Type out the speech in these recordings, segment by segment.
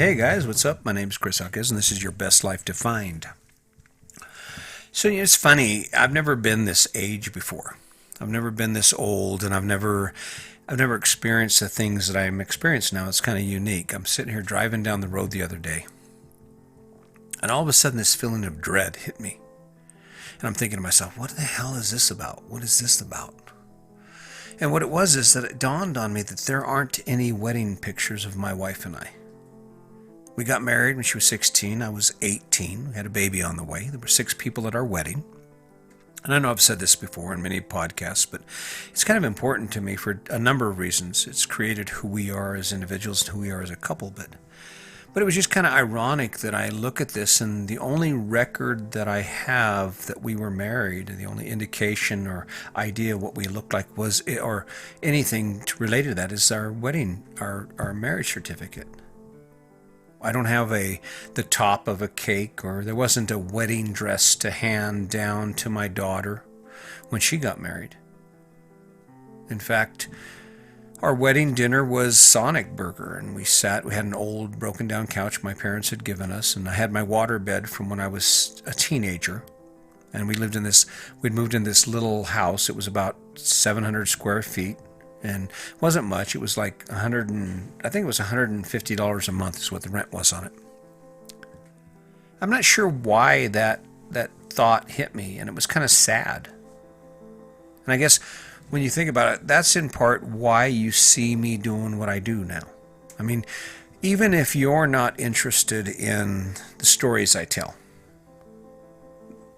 Hey guys, what's up? My name's Chris Huckes, and this is your best life defined. So it's funny. I've never been this age before. I've never been this old, and I've never experienced the things that I'm experiencing now. It's kind of unique. I'm sitting here driving down the road the other day, and all of a sudden, this feeling of dread hit me, and I'm thinking to myself, "What the hell is this about? What is this about?" And what it was is that it dawned on me that there aren't any wedding pictures of my wife and I. We got married when she was 16. I was 18. We had a baby on the way. There were 6 people at our wedding. And I know I've said this before in many podcasts, but it's kind of important to me for a number of reasons. It's created who we are as individuals and who we are as a couple. But it was just kind of ironic that I look at this, and the only record that I have that we were married, the only indication or idea what we looked like was, or anything related to that, is our wedding, our marriage certificate. I don't have the top of a cake, or there wasn't a wedding dress to hand down to my daughter when she got married. In fact, our wedding dinner was Sonic Burger, and we had an old broken down couch my parents had given us, and I had my water bed from when I was a teenager. And we'd moved in this little house. It was about 700 square feet. And wasn't much. It was like I think it was $150 a month is what the rent was on it. I'm not sure why that thought hit me, and it was kind of sad. And I guess when you think about it, that's in part why you see me doing what I do now. I mean, even if you're not interested in the stories I tell,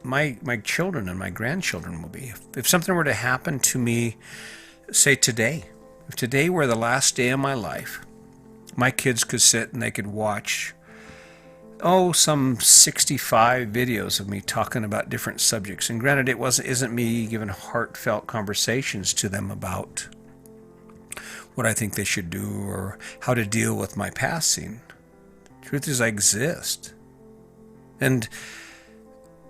my children and my grandchildren will be. If something were to happen to me, say today, if today were the last day of my life, my kids could sit and they could watch, some 65 videos of me talking about different subjects. And granted, isn't me giving heartfelt conversations to them about what I think they should do or how to deal with my passing. Truth is, I exist. And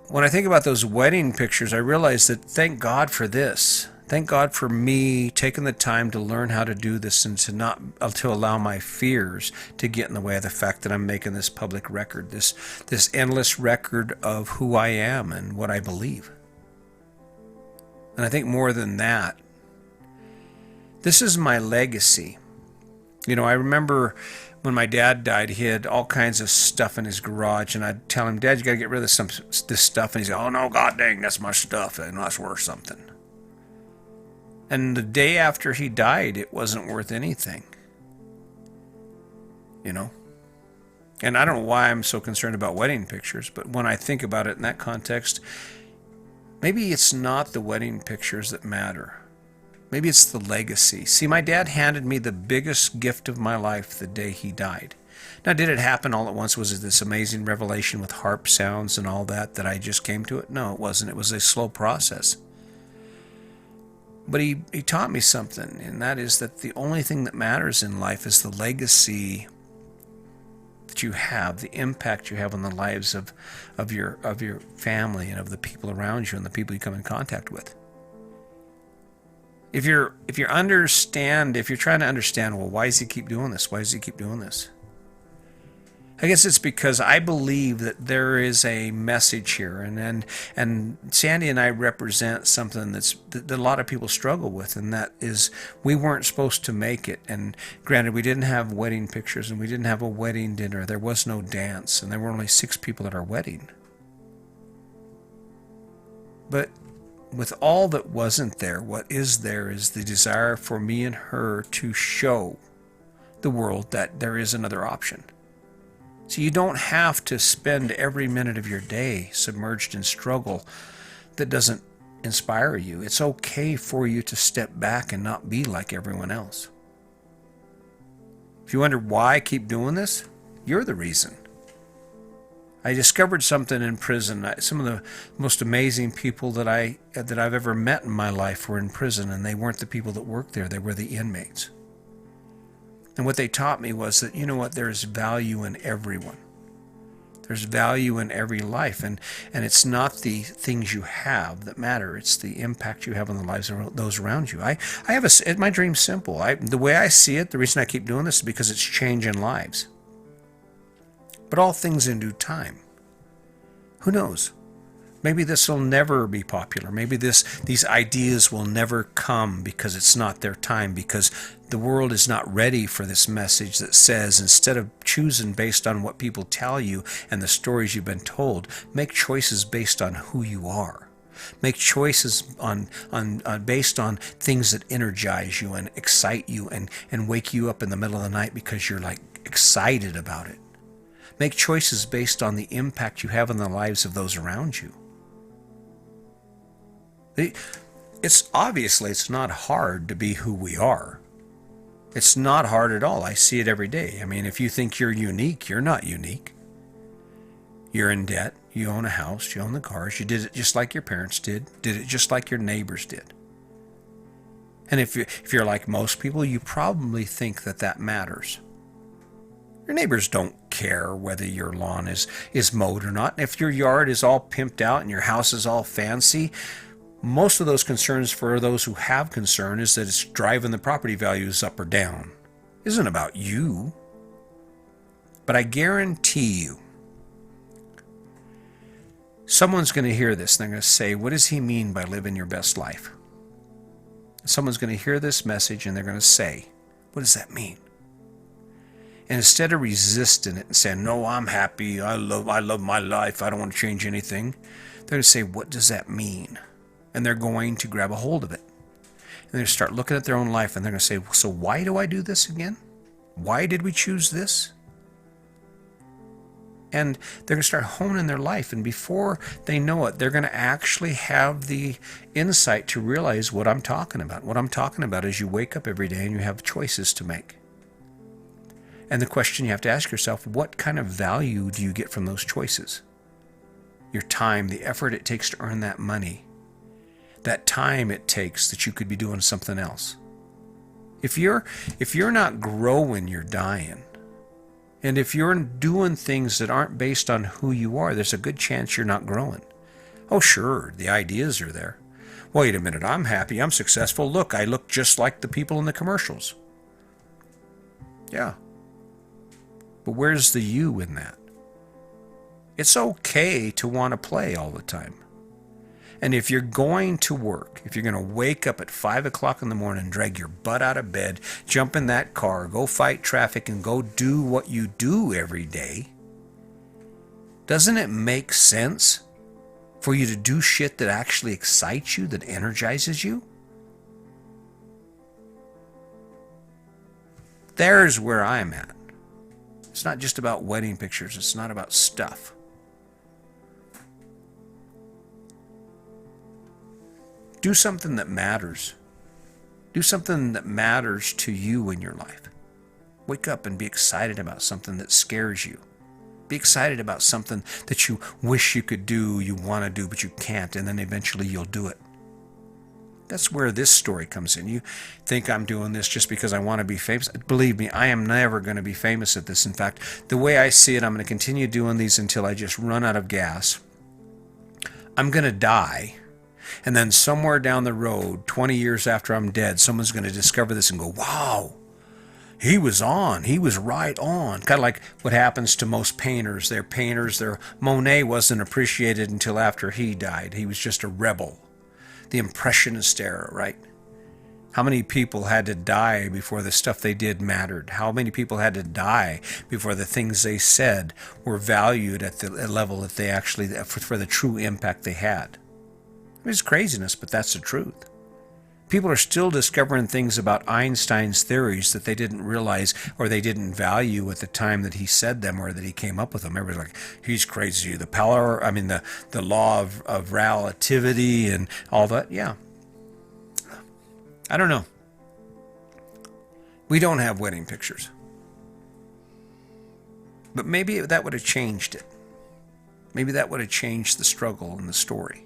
when I think about those wedding pictures, I realize that thank God for this. Thank God for me taking the time to learn how to do this and to allow my fears to get in the way of the fact that I'm making this public record, this endless record of who I am and what I believe. And I think more than that, this is my legacy. I remember when my dad died, he had all kinds of stuff in his garage, and I'd tell him, "Dad, you got to get rid of this stuff." And he'd say, "Oh no, God dang, that's my stuff, and that's worth something." And the day after he died, it wasn't worth anything. And I don't know why I'm so concerned about wedding pictures, but when I think about it in that context, maybe it's not the wedding pictures that matter. Maybe it's the legacy. See, my dad handed me the biggest gift of my life the day he died. Now, did it happen all at once? Was it this amazing revelation with harp sounds and all that I just came to it? No, it wasn't. It was a slow process. But he taught me something, and that is that the only thing that matters in life is the legacy that you have, the impact you have on the lives of your family and of the people around you and the people you come in contact with. If you're trying to understand, well, why does he keep doing this? Why does he keep doing this? I guess it's because I believe that there is a message here, and Sandy and I represent something that a lot of people struggle with, and that is we weren't supposed to make it. And granted, we didn't have wedding pictures, and we didn't have a wedding dinner. There was no dance, and there were only 6 people at our wedding. But with all that wasn't there, what is there is the desire for me and her to show the world that there is another option. So you don't have to spend every minute of your day submerged in struggle that doesn't inspire you. It's okay for you to step back and not be like everyone else. If you wonder why I keep doing this, you're the reason. I discovered something in prison. Some of the most amazing people that I've ever met in my life were in prison, and they weren't the people that worked there. They were the inmates. And what they taught me was that, there's value in everyone. There's value in every life, and it's not the things you have that matter. It's the impact you have on the lives of those around you. My dream's simple. The way I see it, the reason I keep doing this is because it's changing lives. but all things in due time. Who knows? Maybe this will never be popular. Maybe these ideas will never come because it's not their time, because the world is not ready for this message that says, instead of choosing based on what people tell you and the stories you've been told, make choices based on who you are. Make choices based on things that energize you and excite you and wake you up in the middle of the night because you're like excited about it. Make choices based on the impact you have on the lives of those around you. It's not hard to be who we are. It's not hard at all. I see it every day. I mean, if you think you're unique, you're not unique. You're in debt. You own a house. You own the cars. You did it just like your parents did it just like your neighbors did. And if you're like most people, you probably think that matters. Your neighbors don't care whether your lawn is mowed or not. And if your yard is all pimped out and your house is all fancy, most of those concerns for those who have concern is that it's driving the property values up or down. It isn't about you. But I guarantee you, someone's going to hear this and they're going to say, what does he mean by living your best life? Someone's going to hear this message and they're going to say, what does that mean? And instead of resisting it and saying, no, I'm happy, I love my life, I don't want to change anything, they're going to say, what does that mean? And they're going to grab a hold of it. And they're going to start looking at their own life and they're going to say, so why do I do this again? Why did we choose this? And they're going to start honing their life. And before they know it, they're going to actually have the insight to realize what I'm talking about. What I'm talking about is you wake up every day and you have choices to make. And the question you have to ask yourself, what kind of value do you get from those choices? Your time, the effort it takes to earn that money, that time it takes that you could be doing something else. If you're not growing, you're dying. And if you're doing things that aren't based on who you are, there's a good chance you're not growing. Oh, sure, the ideas are there. Wait a minute, I'm happy, I'm successful. Look, I look just like the people in the commercials. Yeah. But where's the you in that? It's okay to want to play all the time. And if you're going to work, if you're going to wake up at 5 o'clock in the morning, drag your butt out of bed, jump in that car, go fight traffic, and go do what you do every day, doesn't it make sense for you to do shit that actually excites you, that energizes you? There's where I'm at. It's not just about wedding pictures. It's not about stuff. Do something that matters. Do something that matters to you in your life. Wake up and be excited about something that scares you. Be excited about something that you wish you could do, you want to do, but you can't, and then eventually you'll do it. That's where this story comes in. You think I'm doing this just because I want to be famous. Believe me, I am never going to be famous at this. In fact, the way I see it, I'm going to continue doing these until I just run out of gas. I'm going to die. And then somewhere down the road, 20 years after I'm dead, someone's going to discover this and go, wow, he was right on. Kind of like what happens to most painters. Monet wasn't appreciated until after he died. He was just a rebel. The Impressionist era, right? How many people had to die before the stuff they did mattered? How many people had to die before the things they said were valued at the level that they actually, for the true impact they had? It's craziness, but that's the truth. People are still discovering things about Einstein's theories that they didn't realize or they didn't value at the time that he said them or that he came up with them. Everybody's like, he's crazy. The law of relativity and all that. Yeah. I don't know. We don't have wedding pictures. But maybe that would have changed it. Maybe that would have changed the struggle and the story.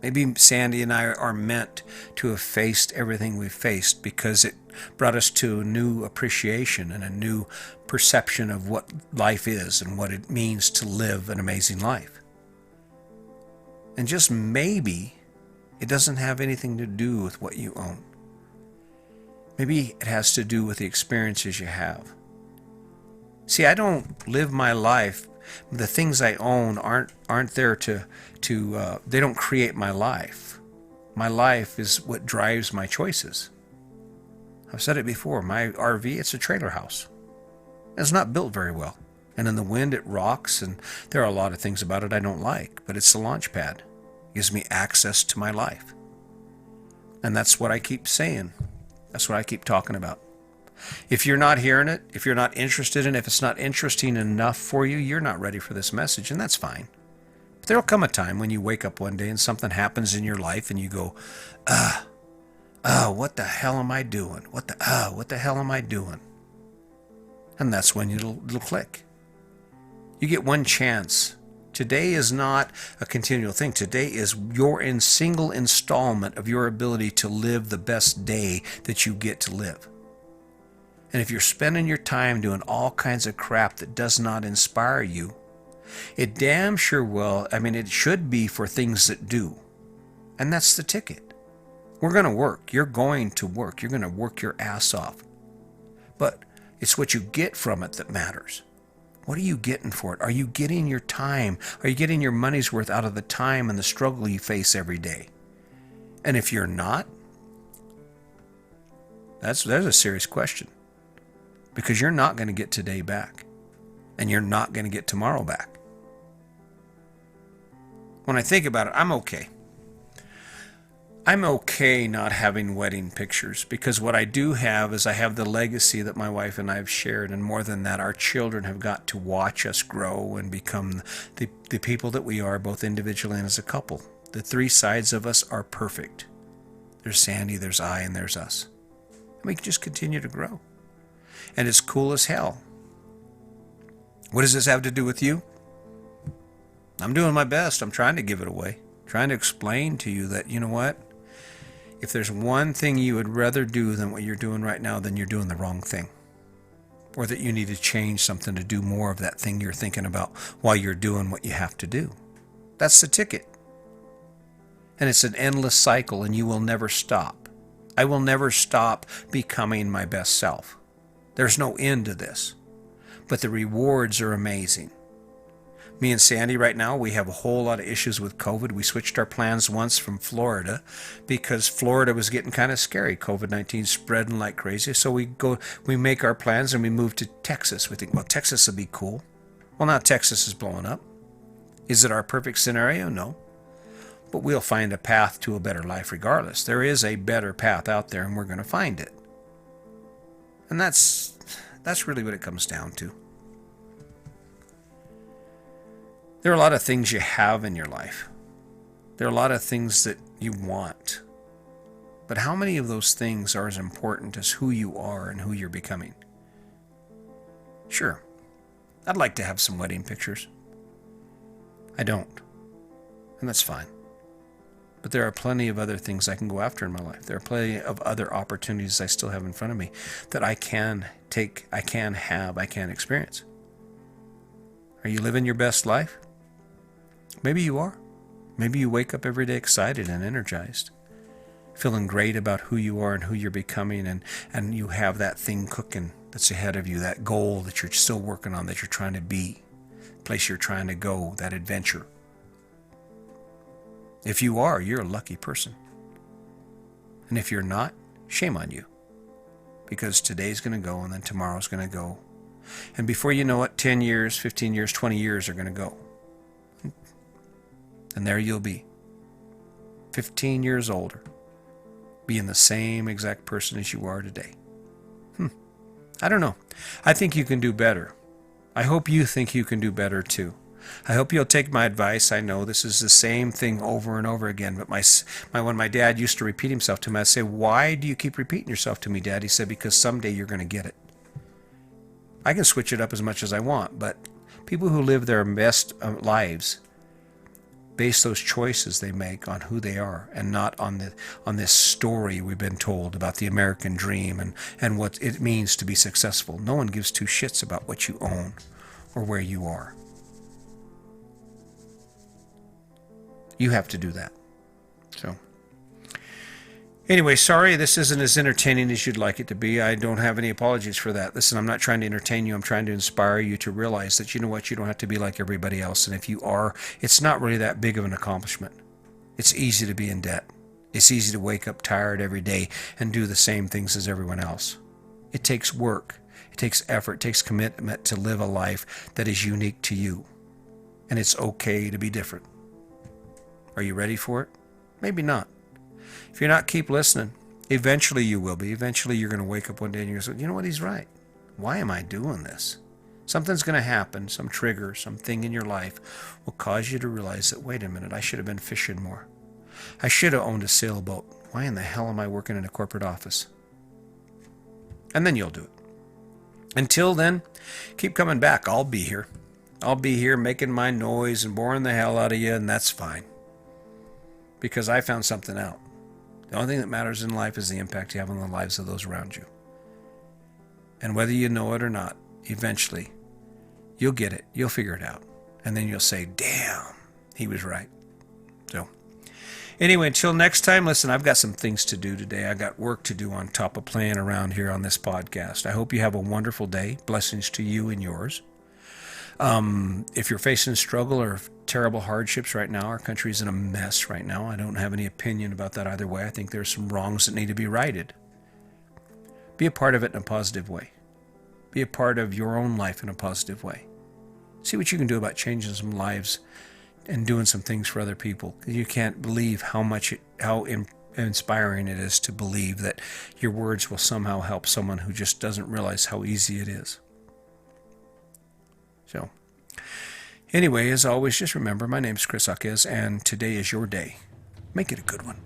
Maybe Sandy and I are meant to have faced everything we've faced because it brought us to a new appreciation and a new perception of what life is and what it means to live an amazing life. And just maybe it doesn't have anything to do with what you own. Maybe it has to do with the experiences you have. See, I don't live my life. The things I own aren't there to they don't create my life. My life is what drives my choices. I've said it before. My RV, it's a trailer house. It's not built very well. And in the wind, it rocks, and there are a lot of things about it I don't like, but it's the launch pad. It gives me access to my life. And that's what I keep saying. That's what I keep talking about. If you're not hearing it, if you're not interested in it, if it's not interesting enough for you, you're not ready for this message, and that's fine. But there'll come a time when you wake up one day and something happens in your life and you go, what the hell am I doing? What the hell am I doing? And that's when it'll click. You get one chance. Today is not a continual thing. Today is your single installment of your ability to live the best day that you get to live. And if you're spending your time doing all kinds of crap that does not inspire you, it damn sure will. It should be for things that do. And that's the ticket. We're going to work. You're going to work. You're going to work your ass off. But it's what you get from it that matters. What are you getting for it? Are you getting your time? Are you getting your money's worth out of the time and the struggle you face every day? And if you're not, that's a serious question. Because you're not going to get today back. And you're not going to get tomorrow back. When I think about it, I'm okay. I'm okay not having wedding pictures, because what I do have is I have the legacy that my wife and I have shared, and more than that, our children have got to watch us grow and become the people that we are, both individually and as a couple. The three sides of us are perfect. There's Sandy, there's I, and there's us. And we can just continue to grow. And it's cool as hell. What does this have to do with you? I'm doing my best. I'm trying to give it away. Trying to explain to you that, you know what? If there's one thing you would rather do than what you're doing right now, then you're doing the wrong thing. Or that you need to change something to do more of that thing you're thinking about while you're doing what you have to do. That's the ticket. And it's an endless cycle, and you will never stop. I will never stop becoming my best self. There's no end to this. But the rewards are amazing. Me and Sandy right now, we have a whole lot of issues with COVID. We switched our plans once from Florida because Florida was getting kind of scary. COVID-19 spreading like crazy. So we make our plans and we move to Texas. We think, well, Texas will be cool. Well, now Texas is blowing up. Is it our perfect scenario? No. But we'll find a path to a better life regardless. There is a better path out there, and we're going to find it. And that's really what it comes down to. There are a lot of things you have in your life. There are a lot of things that you want. But how many of those things are as important as who you are and who you're becoming? Sure, I'd like to have some wedding pictures. I don't. And that's fine. But there are plenty of other things I can go after in my life. There are plenty of other opportunities I still have in front of me that I can take, I can experience. Are you living your best life? Maybe you are. Maybe you wake up every day excited and energized, feeling great about who you are and who you're becoming, and you have that thing cooking that's ahead of you, that goal that you're still working on, that you're trying to be, the place you're trying to go, that adventure. If you are, you're a lucky person. And if you're not, shame on you. Because today's going to go, and then tomorrow's going to go. And before you know it, 10 years, 15 years, 20 years are going to go. And there you'll be, 15 years older, being the same exact person as you are today. I don't know. I think you can do better. I hope you think you can do better too. I hope you'll take my advice. I know this is the same thing over and over again, but when my dad used to repeat himself to me, I'd say, "Why do you keep repeating yourself to me, Dad?" He said, "Because someday you're going to get it." I can switch it up as much as I want, but people who live their best lives base those choices they make on who they are, and not on this story we've been told about the American dream and what it means to be successful. No one gives two shits about what you own or where you are. You have to do that. So Anyway, sorry this isn't as entertaining as you'd like it to be. I don't have any apologies for that. Listen, I'm not trying to entertain you. I'm trying to inspire you to realize that, you know what, you don't have to be like everybody else. And if you are, it's not really that big of an accomplishment. It's easy to be in debt. It's easy to wake up tired every day and do the same things as everyone else. It takes work. It takes effort. It takes commitment to live a life that is unique to you. And it's okay to be different. Are you ready for it? Maybe not. If you're not, keep listening. Eventually you will be. Eventually you're going to wake up one day and you're going to say, you know what, he's right. Why am I doing this? Something's going to happen, some trigger, something in your life will cause you to realize that, wait a minute, I should have been fishing more. I should have owned a sailboat. Why in the hell am I working in a corporate office? And then you'll do it. Until then, keep coming back. I'll be here. I'll be here making my noise and boring the hell out of you, and that's fine. Because I found something out. The only thing that matters in life is the impact you have on the lives of those around you. And whether you know it or not, eventually, you'll get it. You'll figure it out. And then you'll say, damn, he was right. So, anyway, until next time, listen, I've got some things to do today. I got work to do on top of playing around here on this podcast. I hope you have a wonderful day. Blessings to you and yours. If you're facing struggle or terrible hardships right now, our country's in a mess right now. I don't have any opinion about that either way. I think there's some wrongs that need to be righted. Be a part of it in a positive way. Be a part of your own life in a positive way. See what you can do about changing some lives and doing some things for other people. You can't believe how inspiring it is to believe that your words will somehow help someone who just doesn't realize how easy it is. So, anyway, as always, just remember, my name's Chris Uckes, and today is your day. Make it a good one.